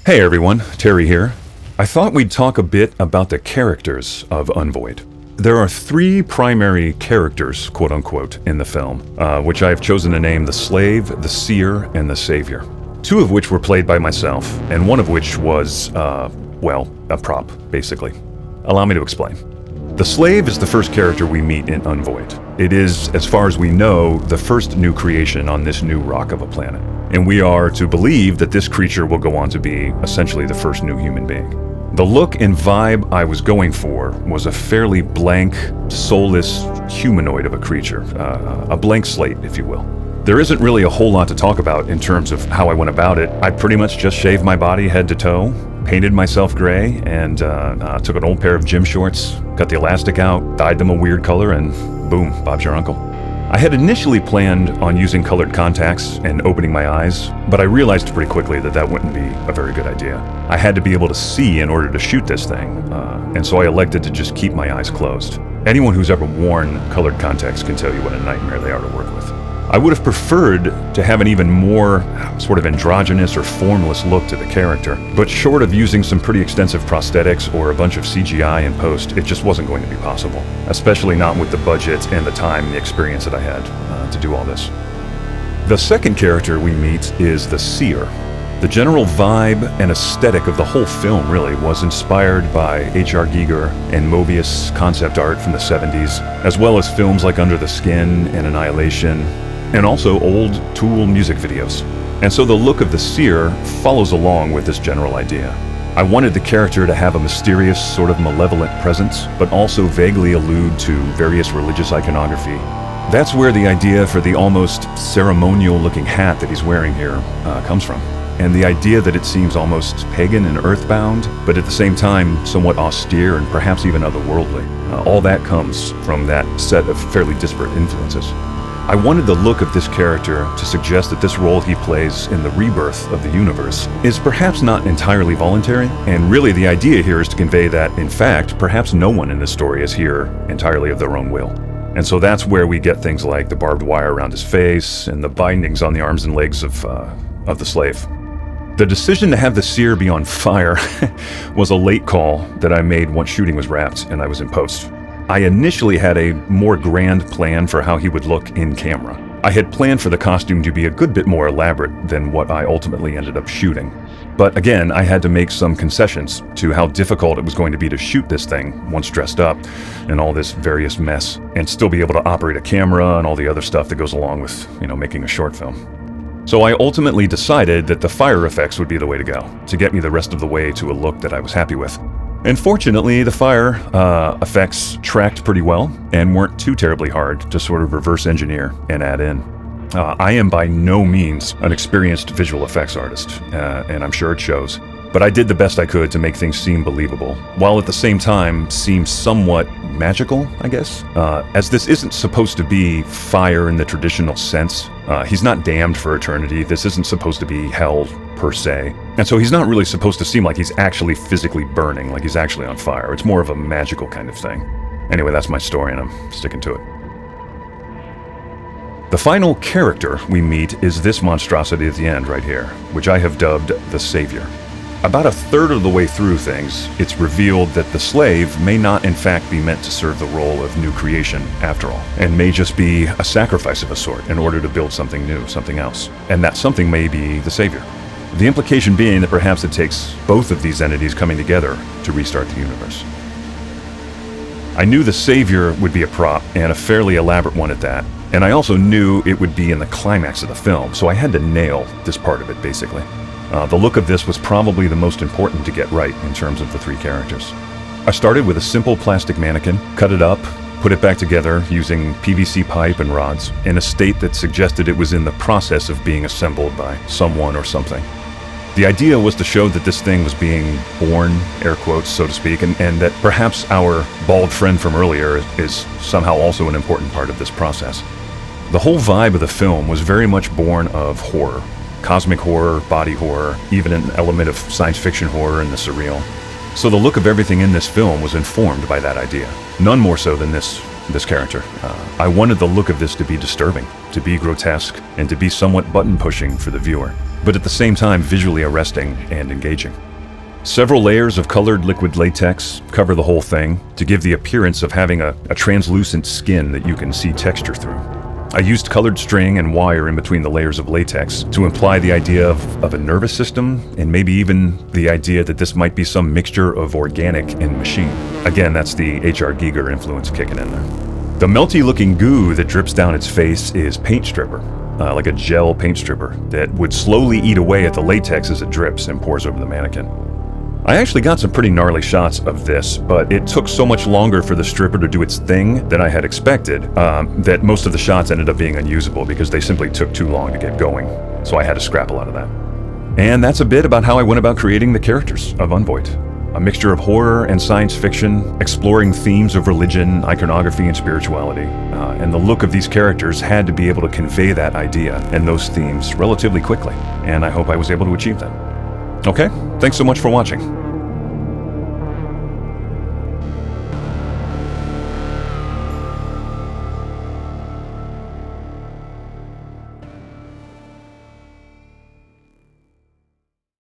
Hey everyone, Terry here. I thought we'd talk a bit about the characters of UNVOID. There are three primary characters, quote unquote, in the film, which I have chosen to name the Slave, the Seer, and the Savior. Two of which were played by myself, and one of which was, a prop, basically. Allow me to explain. The Slave is the first character we meet in UNVOID. It is, as far as we know, the first new creation on this new rock of a planet. And we are to believe that this creature will go on to be essentially the first new human being. The look and vibe I was going for was a fairly blank, soulless humanoid of a creature, a blank slate, if you will. There isn't really a whole lot to talk about in terms of how I went about it. I pretty much just shaved my body head to toe, painted myself gray, and took an old pair of gym shorts, cut the elastic out, dyed them a weird color, and boom, Bob's your uncle. I had initially planned on using colored contacts and opening my eyes, but I realized pretty quickly that that wouldn't be a very good idea. I had to be able to see in order to shoot this thing, and so I elected to just keep my eyes closed. Anyone who's ever worn colored contacts can tell you what a nightmare they are to work with. I would have preferred to have an even more sort of androgynous or formless look to the character, but short of using some pretty extensive prosthetics or a bunch of CGI in post, it just wasn't going to be possible, especially not with the budget and the time and the experience that I had to do all this. The second character we meet is the Seer. The general vibe and aesthetic of the whole film really was inspired by H.R. Giger and Mobius concept art from the 70s, as well as films like Under the Skin and Annihilation, and also old Tool music videos. And so the look of the Seer follows along with this general idea. I wanted the character to have a mysterious, sort of malevolent presence, but also vaguely allude to various religious iconography. That's where the idea for the almost ceremonial-looking hat that he's wearing here comes from. And the idea that it seems almost pagan and earthbound, but at the same time somewhat austere and perhaps even otherworldly. All that comes from that set of fairly disparate influences. I wanted the look of this character to suggest that this role he plays in the rebirth of the universe is perhaps not entirely voluntary, and really the idea here is to convey that, in fact, perhaps no one in this story is here entirely of their own will. And so that's where we get things like the barbed wire around his face and the bindings on the arms and legs of the slave. The decision to have the Seer be on fire was a late call that I made once shooting was wrapped and I was in post. I initially had a more grand plan for how he would look in camera. I had planned for the costume to be a good bit more elaborate than what I ultimately ended up shooting. But again, I had to make some concessions to how difficult it was going to be to shoot this thing once dressed up and all this various mess, and still be able to operate a camera and all the other stuff that goes along with, making a short film. So I ultimately decided that the fire effects would be the way to go, to get me the rest of the way to a look that I was happy with. And fortunately, the fire effects tracked pretty well and weren't too terribly hard to sort of reverse engineer and add in. I am by no means an experienced visual effects artist, and I'm sure it shows, but I did the best I could to make things seem believable, while at the same time seem somewhat magical, I guess. As this isn't supposed to be fire in the traditional sense, he's not damned for eternity, this isn't supposed to be hell per se, and so he's not really supposed to seem like he's actually physically burning, like he's actually on fire. It's more of a magical kind of thing. Anyway, that's my story and I'm sticking to it. The final character we meet is this monstrosity at the end right here, which I have dubbed the Savior. About a third of the way through things, it's revealed that the slave may not in fact be meant to serve the role of new creation after all, and may just be a sacrifice of a sort in order to build something new, something else. And that something may be the Savior. The implication being that perhaps it takes both of these entities coming together to restart the universe. I knew the Savior would be a prop, and a fairly elaborate one at that, and I also knew it would be in the climax of the film, so I had to nail this part of it, basically. The look of this was probably the most important to get right in terms of the three characters. I started with a simple plastic mannequin, cut it up, put it back together using PVC pipe and rods in a state that suggested it was in the process of being assembled by someone or something. The idea was to show that this thing was being born, air quotes, so to speak, and that perhaps our bald friend from earlier is somehow also an important part of this process. The whole vibe of the film was very much born of horror. Cosmic horror, body horror, even an element of science fiction horror and the surreal. So the look of everything in this film was informed by that idea. None more so than this character. I wanted the look of this to be disturbing, to be grotesque, and to be somewhat button-pushing for the viewer. but at the same time visually arresting and engaging. Several layers of colored liquid latex cover the whole thing to give the appearance of having a translucent skin that you can see texture through. I used colored string and wire in between the layers of latex to imply the idea of a nervous system, and maybe even the idea that this might be some mixture of organic and machine. Again, that's the H.R. Giger influence kicking in there. The melty-looking goo that drips down its face is paint stripper, like a gel paint stripper that would slowly eat away at the latex as it drips and pours over the mannequin. I actually got some pretty gnarly shots of this, but it took so much longer for the stripper to do its thing than I had expected, that most of the shots ended up being unusable because they simply took too long to get going. So I had to scrap a lot of that. And that's a bit about how I went about creating the characters of UNVOID. A mixture of horror and science fiction, exploring themes of religion, iconography, and spirituality. And the look of these characters had to be able to convey that idea and those themes relatively quickly. And I hope I was able to achieve that. Okay, thanks so much for watching.